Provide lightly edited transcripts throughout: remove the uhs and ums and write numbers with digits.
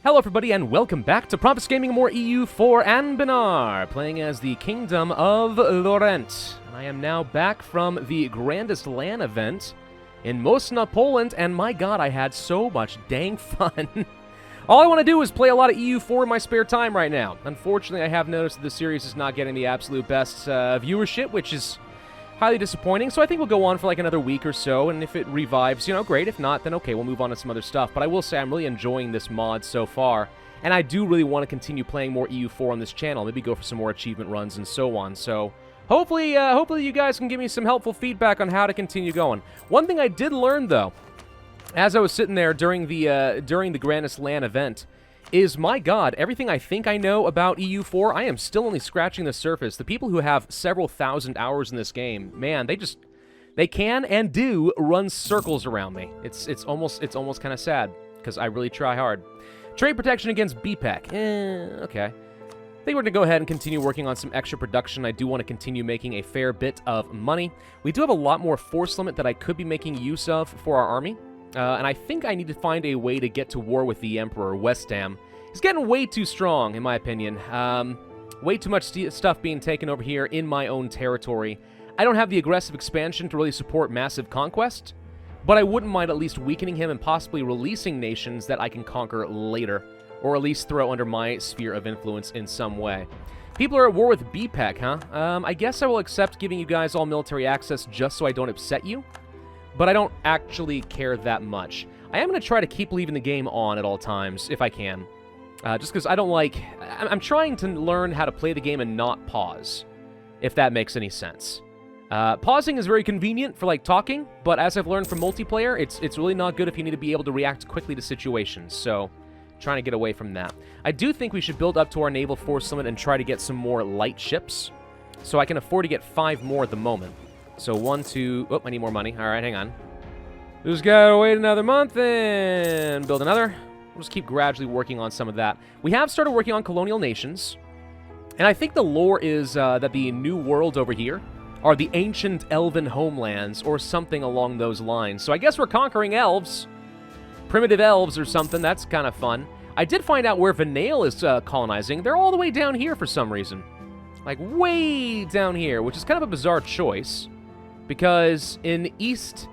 Hello everybody and welcome back to Pravus Gaming more EU4 Anbennar, playing as the Kingdom of Lorent. And I am now back from the grandest LAN event in Mosna, Poland, and my god, I had so much dang fun. All I want to do is play a lot of EU4 in my spare time right now. Unfortunately, I have noticed that the series is not getting the absolute best viewership, which is highly disappointing, so I think we'll go on for like another week or so, and if it revives, you know, great. If not, then okay, we'll move on to some other stuff. But I will say I'm really enjoying this mod so far, and I do really want to continue playing more EU4 on this channel, maybe go for some more achievement runs and so on. So hopefully you guys can give me some helpful feedback on how to continue going. One thing I did learn, though, as I was sitting there during the grandest LAN event, is, my god, everything I think I know about EU4, I am still only scratching the surface. The people who have several thousand hours in this game, man, they can and do run circles around me. It's almost kind of sad, because I really try hard. Trade protection against BPEC. Okay. I think we're going to go ahead and continue working on some extra production. I do want to continue making a fair bit of money. We do have a lot more force limit that I could be making use of for our army. And I think I need to find a way to get to war with the Emperor, Westham. He's getting way too strong, in my opinion. Way too much stuff being taken over here in my own territory. I don't have the aggressive expansion to really support massive conquest, but I wouldn't mind at least weakening him and possibly releasing nations that I can conquer later, or at least throw under my sphere of influence in some way. People are at war with BPEC, huh? I guess I will accept giving you guys all military access just so I don't upset you. But I don't actually care that much. I am going to try to keep leaving the game on at all times, if I can. Just because I don't like... I'm trying to learn how to play the game and not pause, if that makes any sense. Pausing is very convenient for, like, talking, but as I've learned from multiplayer, it's really not good if you need to be able to react quickly to situations, so trying to get away from that. I do think we should build up to our naval force limit and try to get some more light ships, so I can afford to get 5 more at the moment. So 1, 2... Oh, I need more money. All right, hang on. Just gotta wait another month and build another. We'll just keep gradually working on some of that. We have started working on colonial nations. And I think the lore is that the New World over here are the ancient elven homelands or something along those lines. So I guess we're conquering elves. Primitive elves or something. That's kind of fun. I did find out where Vanail is colonizing. They're all the way down here for some reason. Like, way down here, which is kind of a bizarre choice. Because in East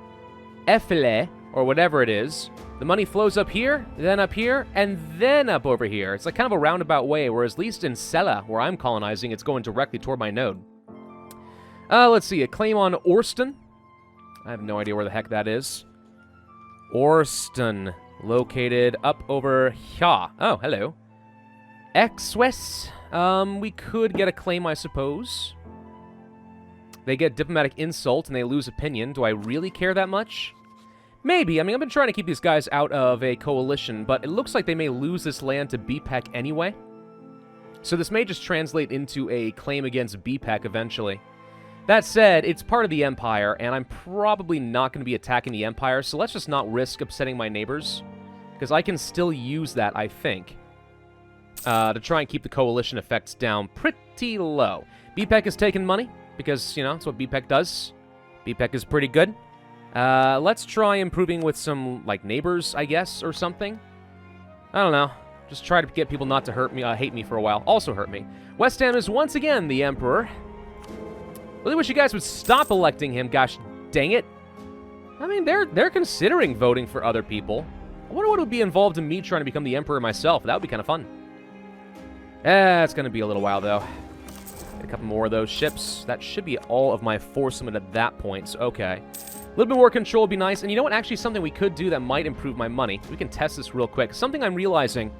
Effile, or whatever it is, the money flows up here, and then up over here. It's like kind of a roundabout way, whereas at least in Sela, where I'm colonizing, it's going directly toward my node. Let's see, a claim on Orston. I have no idea where the heck that is. Orston, located up over here. Oh, hello. Exwes. We could get a claim, I suppose. They get diplomatic insult and they lose opinion. Do I really care that much? Maybe. I mean, I've been trying to keep these guys out of a coalition, but it looks like they may lose this land to BPEC anyway. So this may just translate into a claim against BPEC eventually. That said, it's part of the Empire, and I'm probably not going to be attacking the Empire, so let's just not risk upsetting my neighbors, because I can still use that, I think, to try and keep the coalition effects down pretty low. BPEC has taken money. Because, you know, that's what BPEC does. BPEC is pretty good. Let's try improving with some, like, neighbors, I guess, or something. I don't know. Just try to get people not to hate me for a while. Also hurt me. Westham is once again the Emperor. Really wish you guys would stop electing him, gosh dang it. I mean, they're considering voting for other people. I wonder what would be involved in me trying to become the Emperor myself. That would be kind of fun. It's going to be a little while, though. A couple more of those ships. That should be all of my force limit at that point, so okay. A little bit more control would be nice, and you know what? Actually, something we could do that might improve my money. We can test this real quick. Something I'm realizing,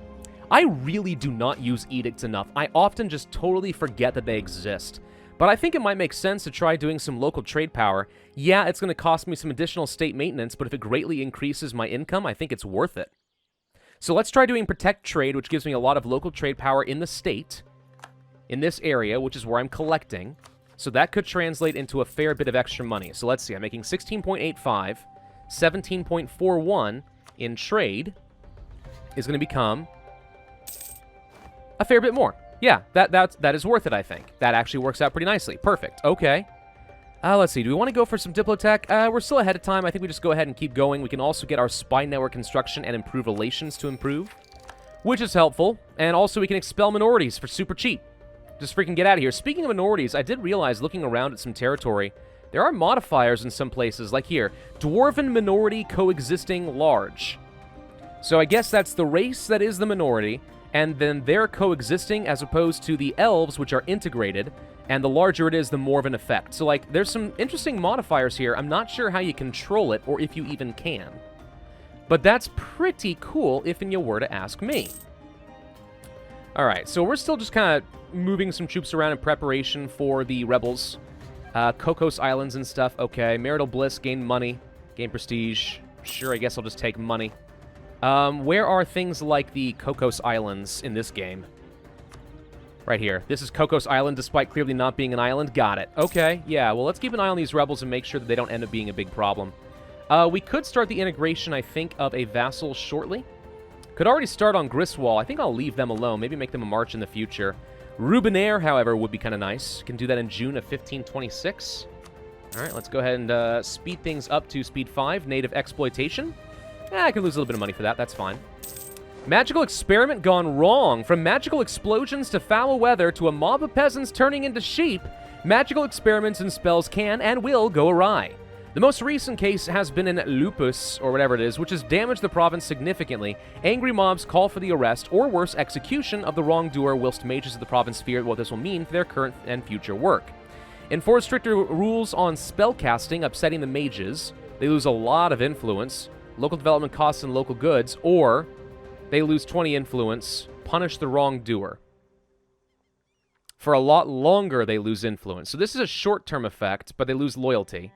I really do not use edicts enough. I often just totally forget that they exist. But I think it might make sense to try doing some local trade power. Yeah, it's going to cost me some additional state maintenance, but if it greatly increases my income, I think it's worth it. So let's try doing protect trade, which gives me a lot of local trade power in the state. In this area, which is where I'm collecting. So that could translate into a fair bit of extra money. So let's see, I'm making 16.85, 17.41 in trade is going to become a fair bit more. Yeah, that is worth it, I think. That actually works out pretty nicely. Perfect. Okay. Let's see, do we want to go for some Diplotech? We're still ahead of time. I think we just go ahead and keep going. We can also get our spy network construction and improve relations to improve. which is helpful. And also we can expel minorities for super cheap. Just freaking get out of here. Speaking of minorities, I did realize, looking around at some territory, there are modifiers in some places, like here. Dwarven minority coexisting large. So I guess that's the race that is the minority, and then they're coexisting as opposed to the elves, which are integrated, and the larger it is, the more of an effect. So, like, there's some interesting modifiers here. I'm not sure how you control it, or if you even can. But that's pretty cool, if you were to ask me. Alright, so we're still just kind of moving some troops around in preparation for the rebels. Cocos Islands and stuff, okay. Marital bliss, gain money, gain prestige. Sure, I guess I'll just take money. Where are things like the Cocos Islands in this game? Right here. This is Cocos Island, despite clearly not being an island. Got it. Okay, yeah, well, let's keep an eye on these rebels and make sure that they don't end up being a big problem. We could start the integration, I think, of a vassal shortly. Could already start on Griswold. I think I'll leave them alone. Maybe make them a march in the future. Rubenaire, however, would be kind of nice. Can do that in June of 1526. All right, let's go ahead and speed things up to speed 5, native exploitation. I can lose a little bit of money for that. That's fine. Magical experiment gone wrong. From magical explosions to foul weather to a mob of peasants turning into sheep, magical experiments and spells can and will go awry. The most recent case has been in Lupus, or whatever it is, which has damaged the province significantly. Angry mobs call for the arrest, or worse, execution of the wrongdoer, whilst mages of the province fear what this will mean for their current and future work. Enforce stricter rules on spellcasting, upsetting the mages. They lose a lot of influence. Local development costs and local goods, or they lose 20 influence. Punish the wrongdoer. For a lot longer, they lose influence. So this is a short-term effect, but they lose loyalty.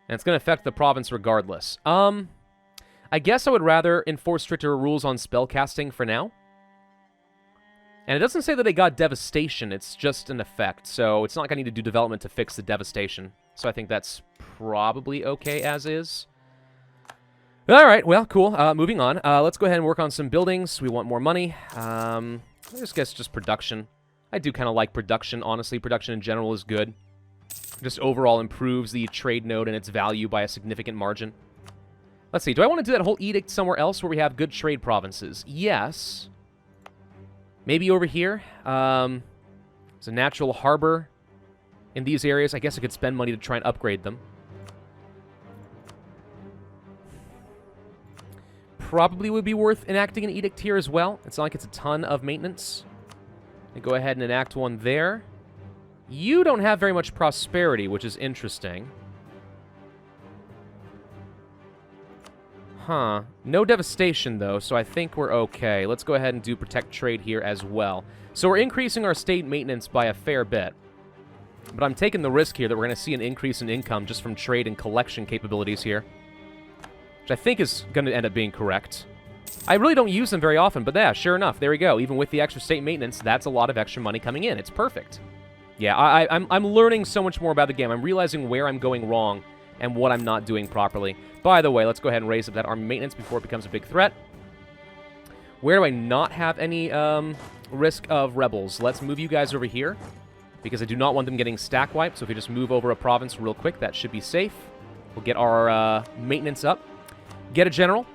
And it's going to affect the province regardless. I guess I would rather enforce stricter rules on spellcasting for now. And it doesn't say that they got devastation, it's just an effect. So it's not going to need to do development to fix the devastation. So I think that's probably okay as is. Alright, well, cool. Moving on. Let's go ahead and work on some buildings. We want more money. I guess just production. I do kind of like production, honestly. Production in general is good. Just overall improves the trade node and its value by a significant margin. Let's see, do I want to do that whole edict somewhere else where we have good trade provinces? Yes. Maybe over here. There's a natural harbor in these areas. I guess I could spend money to try and upgrade them. Probably would be worth enacting an edict here as well. It's not like it's a ton of maintenance. And go ahead and enact one there. You don't have very much prosperity, which is interesting. Huh. No devastation, though, so I think we're okay. Let's go ahead and do protect trade here as well. So we're increasing our state maintenance by a fair bit. But I'm taking the risk here that we're going to see an increase in income just from trade and collection capabilities here. Which I think is going to end up being correct. I really don't use them very often, but yeah, sure enough, there we go. Even with the extra state maintenance, that's a lot of extra money coming in. It's perfect. Yeah, I'm learning so much more about the game. I'm realizing where I'm going wrong and what I'm not doing properly. By the way, let's go ahead and raise up that army maintenance before it becomes a big threat. Where do I not have any risk of rebels? Let's move you guys over here because I do not want them getting stack wiped. So if we just move over a province real quick, that should be safe. We'll get our maintenance up. Get a general.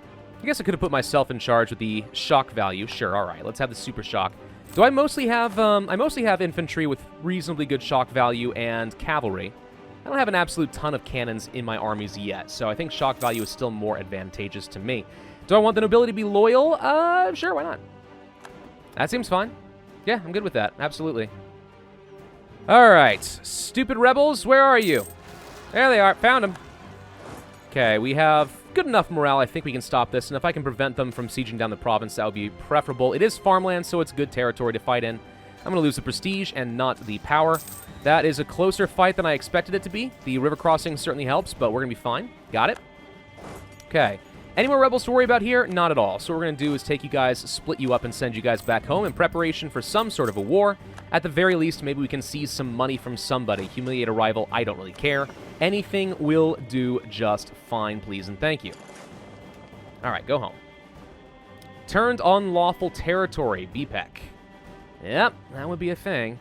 I guess I could have put myself in charge with the shock value. Sure, all right. Let's have the super shock. Do I mostly have infantry with reasonably good shock value and cavalry. I don't have an absolute ton of cannons in my armies yet, so I think shock value is still more advantageous to me. Do I want the nobility to be loyal? Sure, why not? That seems fine. Yeah, I'm good with that. Absolutely. All right. Stupid rebels, where are you? There they are. Found them. Okay, we have good enough morale. I think we can stop this, and if I can prevent them from sieging down the province, that would be preferable. It is farmland, so it's good territory to fight in. I'm going to lose the prestige and not the power. That is a closer fight than I expected it to be. The river crossing certainly helps, but we're going to be fine. Got it. Okay. Any more rebels to worry about here? Not at all. So what we're going to do is take you guys, split you up, and send you guys back home in preparation for some sort of a war. At the very least, maybe we can seize some money from somebody. Humiliate a rival, I don't really care. Anything will do just fine, please, and thank you. All right, go home. Turned unlawful territory, BPEC. Yep, that would be a thing.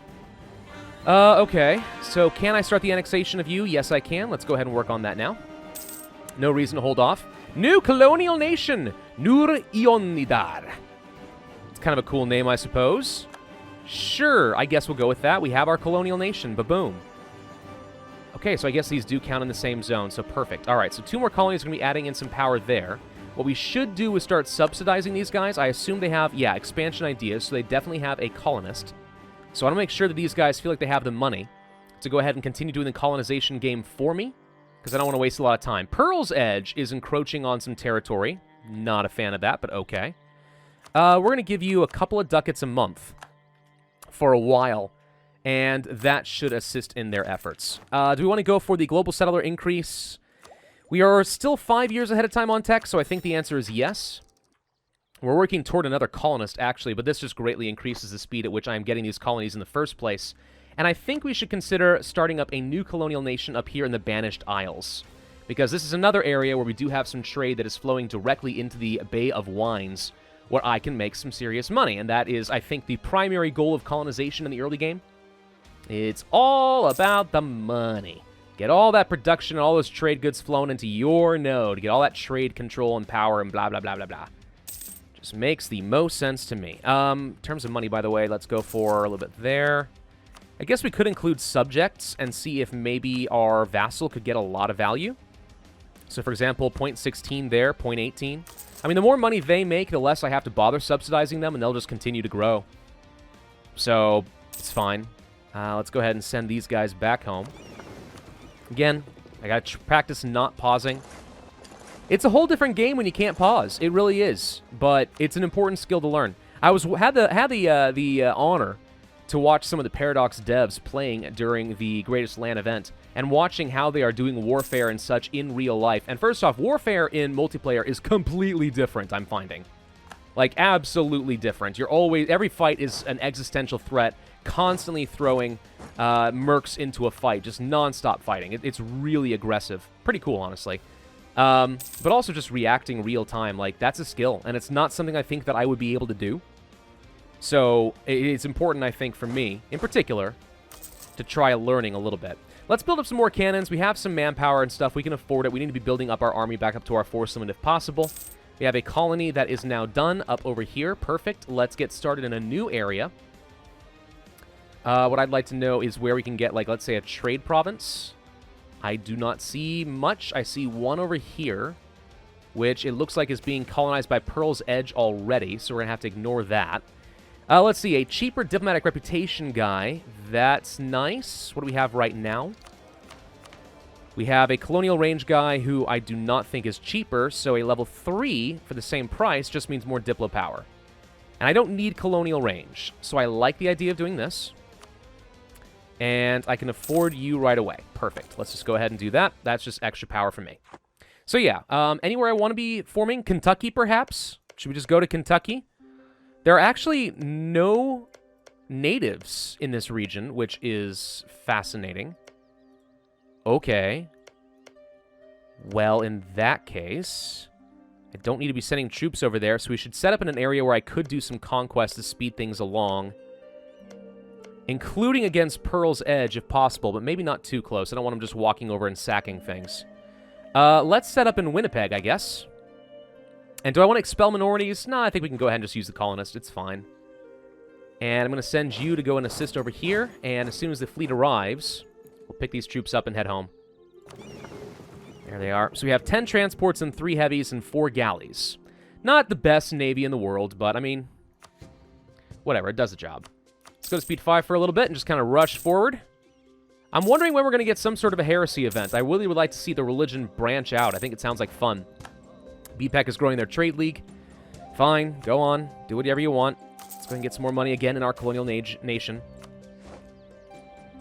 Okay, so can I start the annexation of you? Yes, I can. Let's go ahead and work on that now. No reason to hold off. New colonial nation, Nur Ionidar. kind of a cool name, I suppose. Sure, I guess we'll go with that. We have our colonial nation. Ba-boom. Okay, so I guess these do count in the same zone, so perfect. All right, so 2 more colonies are going to be adding in some power there. What we should do is start subsidizing these guys. I assume they have, yeah, expansion ideas, so they definitely have a colonist. So I want to make sure that these guys feel like they have the money to go ahead and continue doing the colonization game for me, because I don't want to waste a lot of time. Pearl's Edge is encroaching on some territory. Not a fan of that, but okay. We're going to give you a couple of ducats a month for a while, and that should assist in their efforts. Do we want to go for the global settler increase? We are still 5 years ahead of time on tech, so I think the answer is yes. We're working toward another colonist, actually, but this just greatly increases the speed at which I'm getting these colonies in the first place. And I think we should consider starting up a new colonial nation up here in the Banished Isles, because this is another area where we do have some trade that is flowing directly into the Bay of Wines, where I can make some serious money. And that is, I think, the primary goal of colonization in the early game. It's all about the money. Get all that production and all those trade goods flowing into your node. Get all that trade control and power and blah, blah, blah, blah, blah. Just makes the most sense to me. In terms of money, by the way, let's go for a little bit there. I guess we could include subjects and see if maybe our vassal could get a lot of value. So, for example, 0.16 there, 0.18. I mean, the more money they make, the less I have to bother subsidizing them, and they'll just continue to grow. So, it's fine. Let's go ahead and send these guys back home. Again, I got to practice not pausing. It's a whole different game when you can't pause. It really is, but it's an important skill to learn. I had the honor to watch some of the Paradox devs playing during the Greatest LAN event and watching how they are doing warfare and such in real life. And first off, warfare in multiplayer is completely different, I'm finding. Like, absolutely different. Every fight is an existential threat, constantly throwing mercs into a fight, just non-stop fighting. It's really aggressive. Pretty cool, honestly. But also just reacting real time, like, that's a skill, and it's not something I think that I would be able to do. So it's important, I think, for me, in particular, to try learning a little bit. Let's build up some more cannons. We have some manpower and stuff. We can afford it. We need to be building up our army back up to our force limit if possible. We have a colony that is now done up over here. Perfect. Let's get started in a new area. What I'd like to know is where we can get, like, let's say a trade province. I do not see much. I see one over here, which it looks like is being colonized by Pearl's Edge already, so we're going to have to ignore that. Let's see, a cheaper diplomatic reputation guy. That's nice. What do we have right now? We have a colonial range guy who I do not think is cheaper, so a level 3 for the same price just means more diplo power. And I don't need colonial range, so I like the idea of doing this. And I can afford you right away. Perfect. Let's just go ahead and do that. That's just extra power for me. So yeah, anywhere I want to be forming? Kentucky, perhaps? Should we just go to Kentucky? There are actually no natives in this region, which is fascinating. Okay. Well, in that case, I don't need to be sending troops over there, so we should set up in an area where I could do some conquest to speed things along, including against Pearl's Edge, if possible, but maybe not too close. I don't want them just walking over and sacking things. Let's set up in Winnipeg, I guess. And do I want to expel minorities? No, I think we can go ahead and just use the colonist. It's fine. And I'm going to send you to go and assist over here. And as soon as the fleet arrives, we'll pick these troops up and head home. There they are. So we have 10 transports and 3 heavies and 4 galleys. Not the best navy in the world, but I mean, whatever. It does the job. Let's go to speed 5 for a little bit and just kind of rush forward. I'm wondering when we're going to get some sort of a heresy event. I really would like to see the religion branch out. I think it sounds like fun. BPEC is growing their trade league. Fine, go on. Do whatever you want. Let's go and get some more money again in our colonial nation.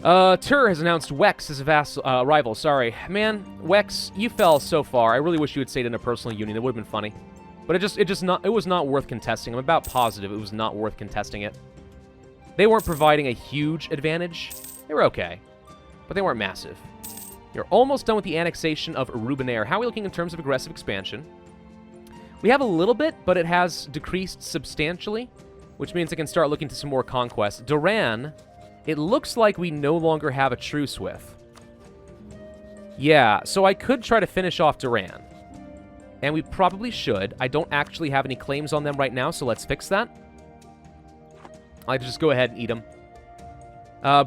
Tur has announced Wex as a rival. Sorry. Man, Wex, you fell so far. I really wish you had stayed in a personal union. It would have been funny. But it was not worth contesting. I'm about positive it was not worth contesting it. They weren't providing a huge advantage. They were okay. But they weren't massive. You're almost done with the annexation of Rubenair. How are we looking in terms of aggressive expansion? We have a little bit, but it has decreased substantially, which means I can start looking to some more conquest. Duran, it looks like we no longer have a truce with. Yeah, so I could try to finish off Duran. And we probably should. I don't actually have any claims on them right now, so let's fix that. I just go ahead and eat them.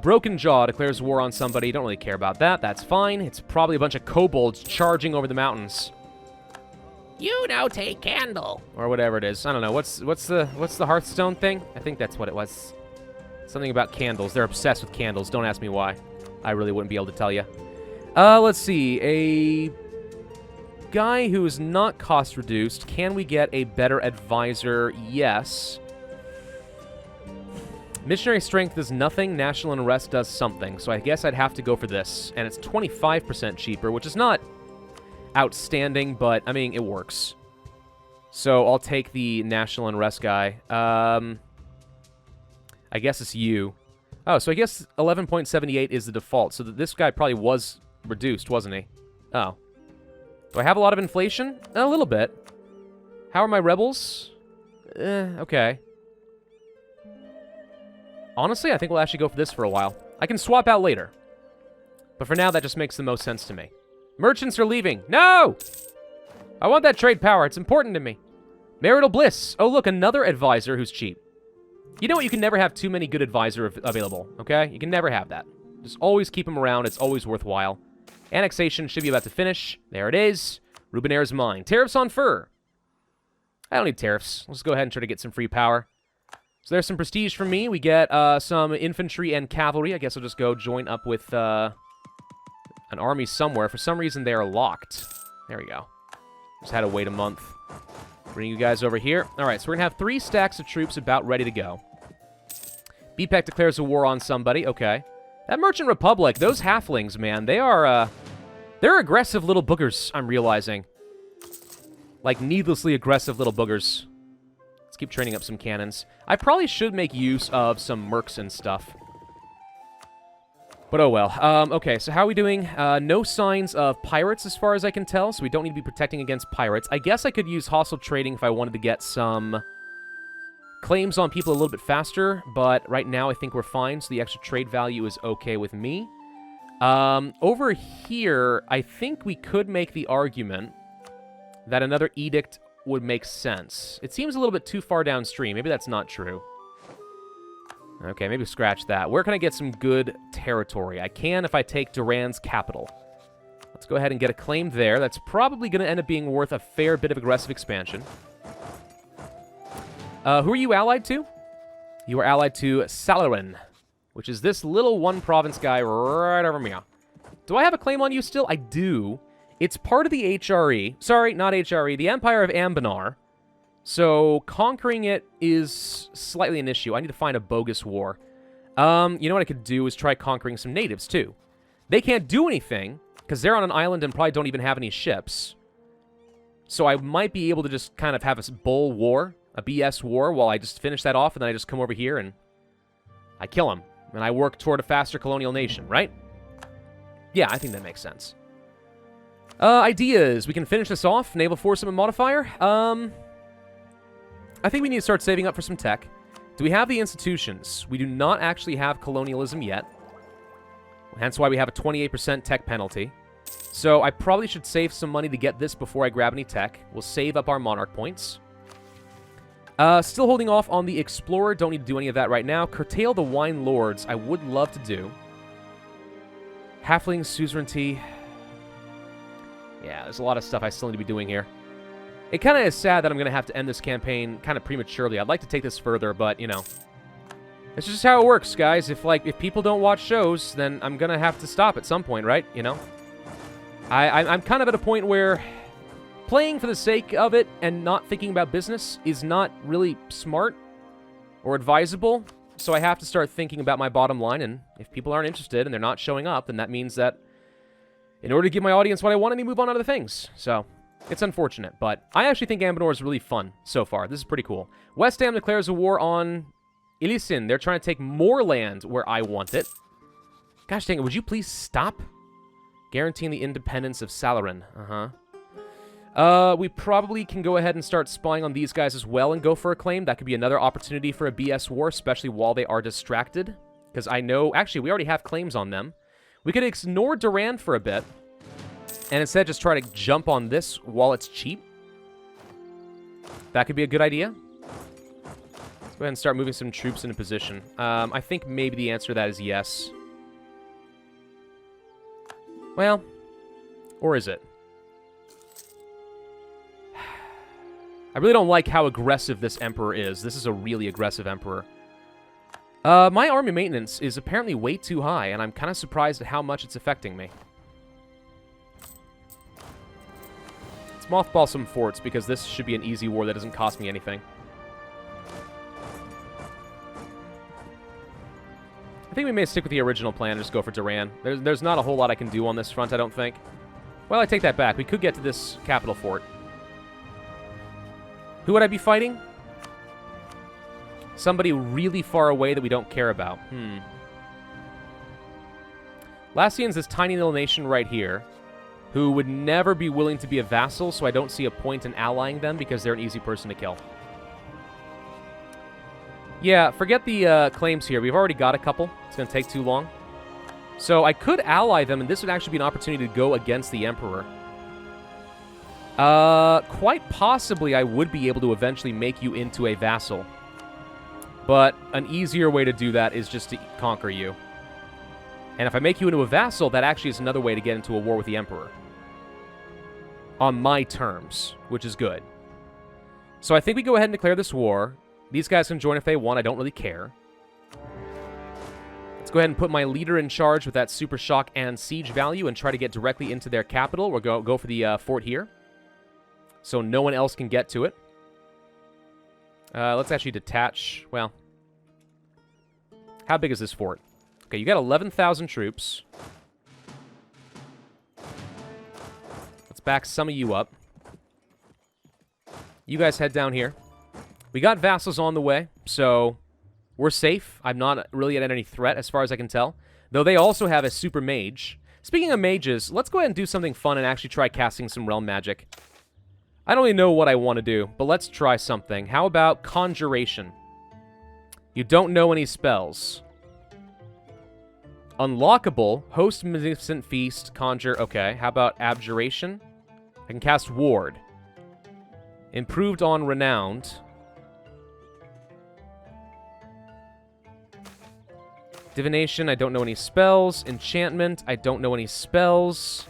Broken Jaw declares war on somebody. Don't really care about that. That's fine. It's probably a bunch of kobolds charging over the mountains. You now take candle. Or whatever it is. I don't know. What's the Hearthstone thing? I think that's what it was. Something about candles. They're obsessed with candles. Don't ask me why. I really wouldn't be able to tell you. Let's see. A guy who is not cost reduced. Can we get a better advisor? Yes. Missionary Strength does nothing. National Unrest does something. So I guess I'd have to go for this. And it's 25% cheaper, which is not outstanding, but, I mean, it works. So I'll take the National Unrest guy. I guess it's you. Oh, so I guess 11.78 is the default. So this guy probably was reduced, wasn't he? Oh. Do I have a lot of inflation? A little bit. How are my rebels? Okay. Honestly, I think we'll actually go for this for a while. I can swap out later. But for now, that just makes the most sense to me. Merchants are leaving. No! I want that trade power. It's important to me. Marital bliss. Oh, look, another advisor who's cheap. You know what? You can never have too many good advisors available, okay? You can never have that. Just always keep them around. It's always worthwhile. Annexation should be about to finish. There it is. Rubenair is mine. Tariffs on fur. I don't need tariffs. Let's go ahead and try to get some free power. So there's some prestige from me. We get some infantry and cavalry. I guess I'll just go join up with an army somewhere. For some reason, they are locked. There we go. Just had to wait a month. Bring you guys over here. All right, so we're going to have 3 stacks of troops about ready to go. BPEC declares a war on somebody. Okay. That Merchant Republic, those halflings, man, they are, they're aggressive little boogers, I'm realizing. Like, needlessly aggressive little boogers. Let's keep training up some cannons. I probably should make use of some mercs and stuff. But oh well. Okay, so how are we doing? No signs of pirates as far as I can tell, so we don't need to be protecting against pirates. I guess I could use hostile trading if I wanted to get some claims on people a little bit faster, but right now I think we're fine, so the extra trade value is okay with me. Over here, I think we could make the argument that another edict would make sense. It seems a little bit too far downstream. Maybe that's not true. Okay, maybe scratch that. Where can I get some good territory? I can if I take Duran's capital. Let's go ahead and get a claim there. That's probably going to end up being worth a fair bit of aggressive expansion. Who are you allied to? You are allied to Salarin, which is this little one-province guy right over here. Do I have a claim on you still? I do. It's part of the HRE. Sorry, not HRE. The Empire of Anbennar. So, conquering it is slightly an issue. I need to find a bogus war. You know what I could do is try conquering some natives, too. They can't do anything, because they're on an island and probably don't even have any ships. So I might be able to just kind of have a bull war, a BS war, while I just finish that off, and then I just come over here and I kill them. And I work toward a faster colonial nation, right? Yeah, I think that makes sense. Ideas. We can finish this off. Naval Force and Modifier. I think we need to start saving up for some tech. Do we have the institutions? We do not actually have colonialism yet. Hence why we have a 28% tech penalty. So I probably should save some money to get this before I grab any tech. We'll save up our monarch points. Still holding off on the Explorer. Don't need to do any of that right now. Curtail the Wine Lords. I would love to do. Halfling suzerainty. Yeah, there's a lot of stuff I still need to be doing here. It kind of is sad that I'm going to have to end this campaign kind of prematurely. I'd like to take this further, but, you know. It's just how it works, guys. If people don't watch shows, then I'm going to have to stop at some point, right? You know? I'm kind of at a point where playing for the sake of it and not thinking about business is not really smart or advisable. So I have to start thinking about my bottom line, and if people aren't interested and they're not showing up, then that means that in order to give my audience what I want, I need to move on to other things. So it's unfortunate, but I actually think Anbennar is really fun so far. This is pretty cool. West Ham declares a war on Ilisin. They're trying to take more land where I want it. Gosh dang it, would you please stop? Guaranteeing the independence of Salarin. We probably can go ahead and start spying on these guys as well and go for a claim. That could be another opportunity for a BS war, especially while they are distracted. Because I know... Actually, we already have claims on them. We could ignore Duran for a bit. And instead just try to jump on this while it's cheap. That could be a good idea. Let's go ahead and start moving some troops into position. I think maybe the answer to that is yes. Well, or is it? I really don't like how aggressive this emperor is. This is a really aggressive emperor. My army maintenance is apparently way too high, and I'm kind of surprised at how much it's affecting me. Let's mothball some forts, because this should be an easy war that doesn't cost me anything. I think we may stick with the original plan and just go for Duran. There's not a whole lot I can do on this front, I don't think. Well, I take that back. We could get to this capital fort. Who would I be fighting? Somebody really far away that we don't care about. Lassian's this tiny little nation right here, who would never be willing to be a vassal, so I don't see a point in allying them because they're an easy person to kill. Yeah, forget the claims here. We've already got a couple. It's going to take too long. So I could ally them, and this would actually be an opportunity to go against the Emperor. Quite possibly I would be able to eventually make you into a vassal. But an easier way to do that is just to conquer you. And if I make you into a vassal, that actually is another way to get into a war with the Emperor. On my terms, which is good. So I think we go ahead and declare this war. These guys can join if they want. I don't really care. Let's go ahead and put my leader in charge with that super shock and siege value and try to get directly into their capital. We'll go for the fort here, so no one else can get to it. Let's actually detach. Well, how big is this fort? Okay, you got 11,000 troops. Let's back some of you up. You guys head down here. We got vassals on the way, so we're safe. I'm not really at any threat as far as I can tell, though they also have a super mage. Speaking of mages, let's go ahead and do something fun and actually try casting some realm magic. I don't really know what I want to do, but let's try something. How about conjuration? You don't know any spells. Unlockable, host magnificent feast, conjure. Okay, how about abjuration? I can cast ward. Improved on renowned. Divination, I don't know any spells. Enchantment, I don't know any spells.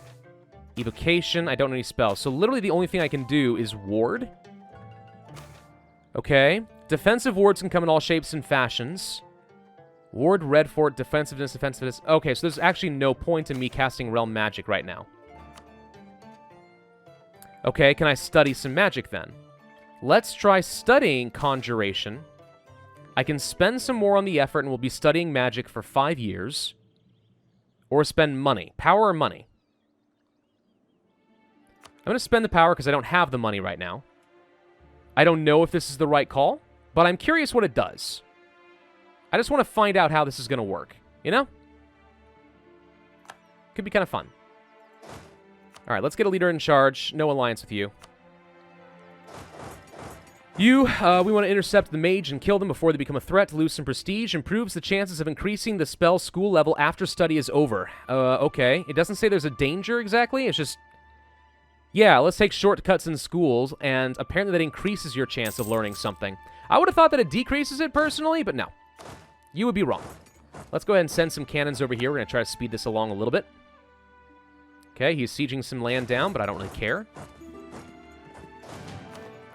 Evocation, I don't know any spells. So literally the only thing I can do is ward. Okay. Defensive wards can come in all shapes and fashions. Ward, red fort, defensiveness, defensiveness. Okay, so there's actually no point in me casting realm magic right now. Okay, can I study some magic then? Let's try studying conjuration. I can spend some more on the effort and we'll be studying magic for 5 years. Or spend money. Power or money? I'm going to spend the power because I don't have the money right now. I don't know if this is the right call, but I'm curious what it does. I just want to find out how this is going to work, you know? Could be kind of fun. All right, let's get a leader in charge. No alliance with you. We want to intercept the mage and kill them before they become a threat to lose some prestige. Improves the chances of increasing the spell school level after study is over. Okay. It doesn't say there's a danger exactly. It's just... yeah, let's take shortcuts in schools, and apparently that increases your chance of learning something. I would have thought that it decreases it personally, but no. You would be wrong. Let's go ahead and send some cannons over here. We're going to try to speed this along a little bit. Okay, he's sieging some land down, but I don't really care.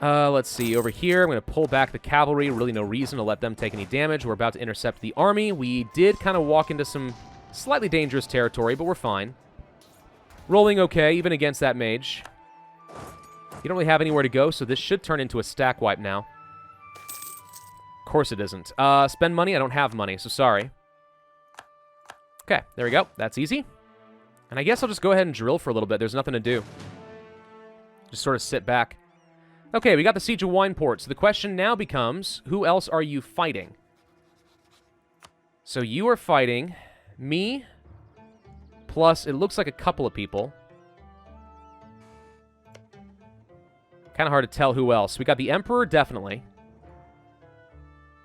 Let's see. Over here, I'm going to pull back the cavalry. Really no reason to let them take any damage. We're about to intercept the army. We did kind of walk into some slightly dangerous territory, but we're fine. Rolling okay, even against that mage. You don't really have anywhere to go, so this should turn into a stack wipe now. Of course it isn't. Spend money? I don't have money, so sorry. Okay, there we go. That's easy. And I guess I'll just go ahead and drill for a little bit. There's nothing to do. Just sort of sit back. Okay, we got the Siege of Wineport. So the question now becomes, who else are you fighting? So you are fighting me, plus it looks like a couple of people. Kind of hard to tell who else. We got the Emperor, definitely.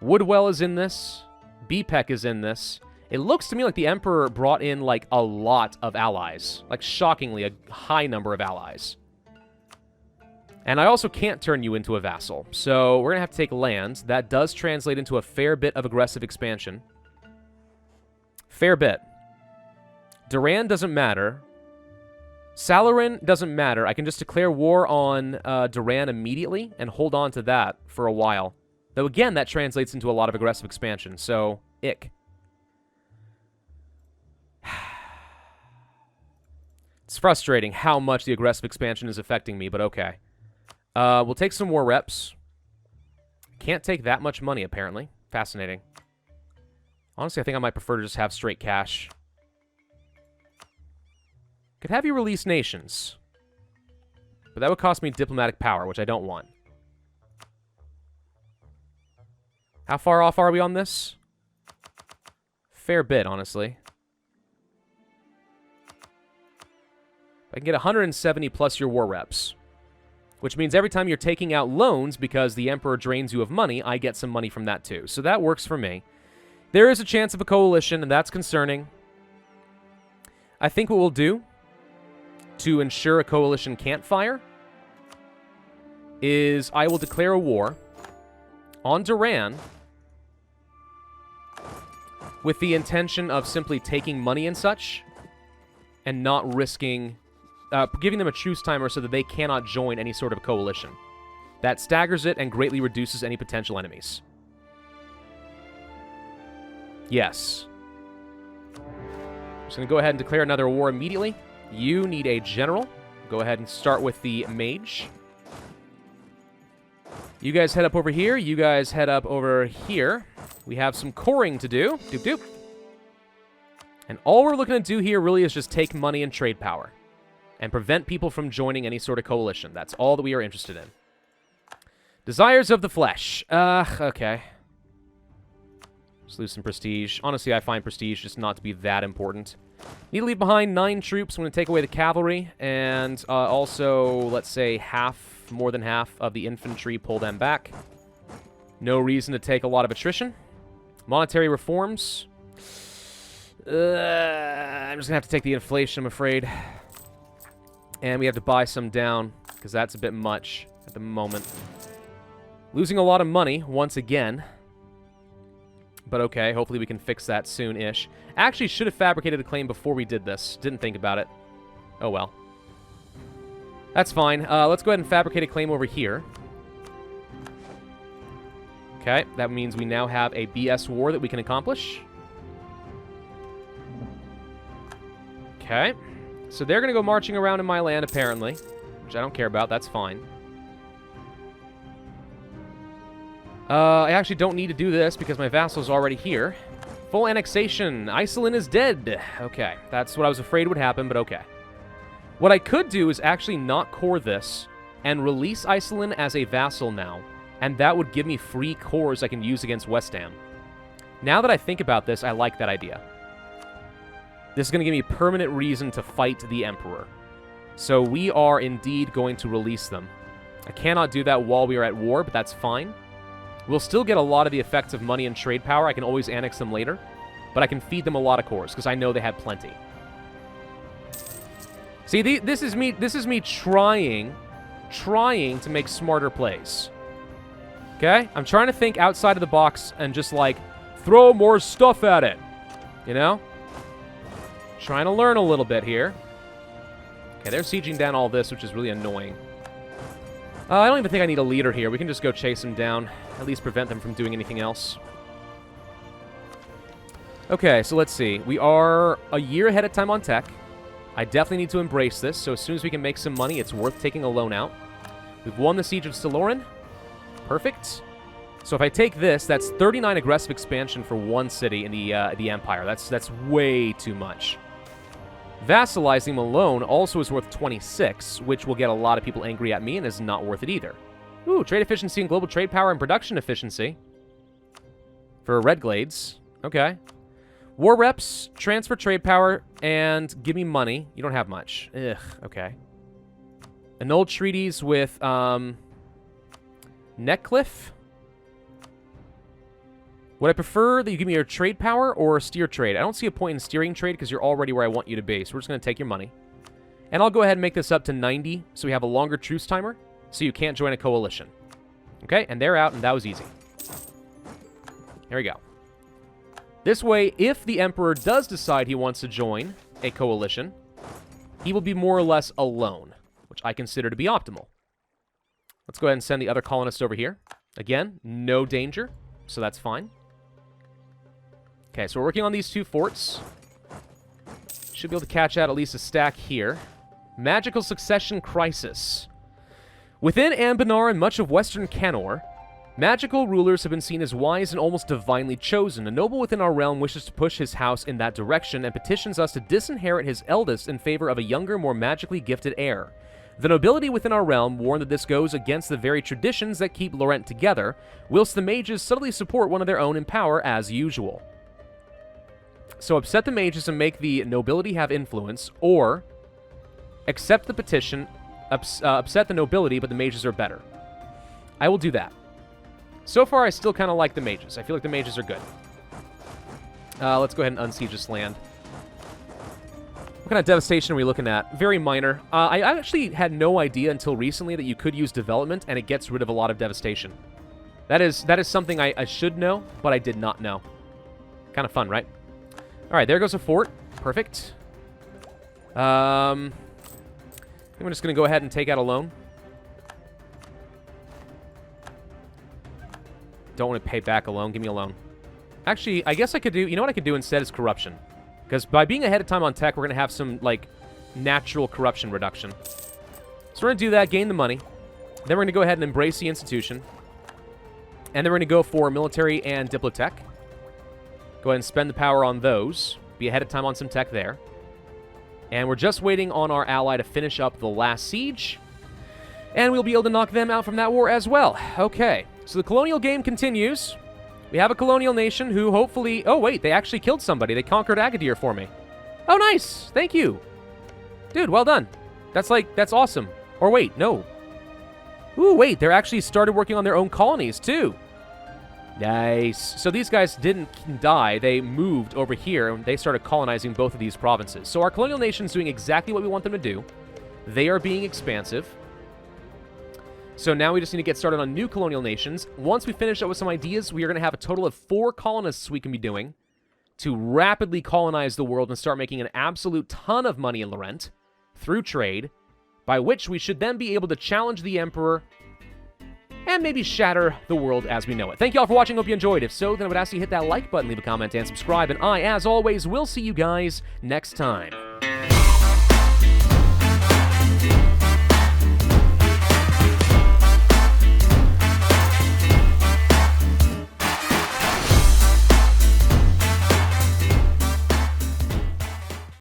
Woodwell is in this. Bpec is in this. It looks to me like the Emperor brought in, like, a lot of allies. Like, shockingly, a high number of allies. And I also can't turn you into a vassal. So we're going to have to take land. That does translate into a fair bit of aggressive expansion. Fair bit. Duran doesn't matter. Salarin doesn't matter. I can just declare war on Duran immediately and hold on to that for a while. Though again, that translates into a lot of aggressive expansion, so ick. It's frustrating how much the aggressive expansion is affecting me, but okay. We'll take some more reps. Can't take that much money, apparently. Fascinating. Honestly, I think I might prefer to just have straight cash. Could have you release nations. But that would cost me diplomatic power, which I don't want. How far off are we on this? Fair bit, honestly. I can get 170 plus your war reps. Which means every time you're taking out loans because the Emperor drains you of money, I get some money from that too. So that works for me. There is a chance of a coalition, and that's concerning. I think what we'll do to ensure a coalition can't fire is I will declare a war on Duran with the intention of simply taking money and such and not risking giving them a truce timer so that they cannot join any sort of coalition. That staggers it and greatly reduces any potential enemies. Yes. I'm just going to go ahead and declare another war immediately. You need a general. Go ahead and start with the mage. You guys head up over here. You guys head up over here. We have some coring to do. Doop doop. And all we're looking to do here really is just take money and trade power. And prevent people from joining any sort of coalition. That's all that we are interested in. Desires of the flesh. Okay. Just lose some prestige. Honestly, I find prestige just not to be that important. Need to leave behind 9 troops. I'm going to take away the cavalry. And also, let's say, more than half of the infantry. Pull them back. No reason to take a lot of attrition. Monetary reforms. I'm just going to have to take the inflation, I'm afraid. And we have to buy some down, because that's a bit much at the moment. Losing a lot of money, once again. But okay, hopefully we can fix that soon-ish. Actually, should have fabricated a claim before we did this. Didn't think about it. Oh well. That's fine. Let's go ahead and fabricate a claim over here. Okay, that means we now have a BS war that we can accomplish. Okay. So they're going to go marching around in my land, apparently. Which I don't care about. That's fine. I actually don't need to do this because my vassal's already here. Full annexation. Iselin is dead. Okay. That's what I was afraid would happen, but okay. What I could do is actually not core this and release Iselin as a vassal now. And that would give me free cores I can use against West Ham. Now that I think about this, I like that idea. This is going to give me permanent reason to fight the Emperor. So we are indeed going to release them. I cannot do that while we are at war, but that's fine. We'll still get a lot of the effects of money and trade power. I can always annex them later. But I can feed them a lot of cores, because I know they have plenty. See, this is me trying to make smarter plays. Okay? I'm trying to think outside of the box and just, like, throw more stuff at it. You know? Trying to learn a little bit here. Okay, they're sieging down all this, which is really annoying. I don't even think I need a leader here. We can just go chase them down. At least prevent them from doing anything else. Okay, so let's see. We are a year ahead of time on tech. I definitely need to embrace this, so as soon as we can make some money, it's worth taking a loan out. We've won the Siege of Staloran. Perfect. So if I take this, that's 39 aggressive expansion for one city in the Empire. That's way too much. Vassalizing them alone also is worth 26, which will get a lot of people angry at me and is not worth it either. Ooh, trade efficiency and global trade power and production efficiency. For Red Glades. Okay. War reps, transfer trade power, and give me money. You don't have much. Ugh, okay. Annulled treaties with, Neckcliff? Would I prefer that you give me your trade power or steer trade? I don't see a point in steering trade because you're already where I want you to be. So we're just going to take your money. And I'll go ahead and make this up to 90 so we have a longer truce timer. so you can't join a coalition. Okay, and they're out, and that was easy. Here we go. This way, if the Emperor does decide he wants to join a coalition, he will be more or less alone, which I consider to be optimal. Let's go ahead and send the other colonists over here. Again, no danger, so that's fine. Okay, so we're working on these 2 forts. Should be able to catch out at least a stack here. Magical Succession Crisis. Within Anbennar and much of western Cannor, magical rulers have been seen as wise and almost divinely chosen. A noble within our realm wishes to push his house in that direction and petitions us to disinherit his eldest in favor of a younger, more magically gifted heir. The nobility within our realm warn that this goes against the very traditions that keep Lorent together, whilst the mages subtly support one of their own in power as usual. So upset the mages and make the nobility have influence, or accept the petition, upset the nobility, but the mages are better. I will do that. So far, I still kind of like the mages. I feel like the mages are good. Let's go ahead and unsiege this land. What kind of devastation are we looking at? Very minor. I actually had no idea until recently that you could use development, and it gets rid of a lot of devastation. That is something I should know, but I did not know. Kind of fun, right? All right, there goes a fort. Perfect. I think we're just going to go ahead and take out a loan. Don't want to pay back a loan. Give me a loan. Actually, I guess I could do... You know what I could do instead is corruption. Because by being ahead of time on tech, we're going to have some, like, natural corruption reduction. So we're going to do that, gain the money. Then we're going to go ahead and embrace the institution. And then we're going to go for military and diplotech. Go ahead and spend the power on those. Be ahead of time on some tech there. And we're just waiting on our ally to finish up the last siege. And we'll be able to knock them out from that war as well. Okay, so the colonial game continues. We have a colonial nation who hopefully... Oh, wait, they actually killed somebody. They conquered Agadir for me. Oh, nice. Thank you. Dude, well done. That's awesome. Or wait, no. Ooh, wait, they're actually started working on their own colonies, too. Nice. So these guys didn't die. They moved over here, and they started colonizing both of these provinces. So our colonial nation's doing exactly what we want them to do. They are being expansive. So now we just need to get started on new colonial nations. Once we finish up with some ideas, we are going to have a total of 4 colonists we can be doing to rapidly colonize the world and start making an absolute ton of money in Lorent through trade, by which we should then be able to challenge the Emperor and maybe shatter the world as we know it. Thank you all for watching. Hope you enjoyed. If so, then I would ask you to hit that like button, leave a comment, and subscribe. And I, as always, will see you guys next time.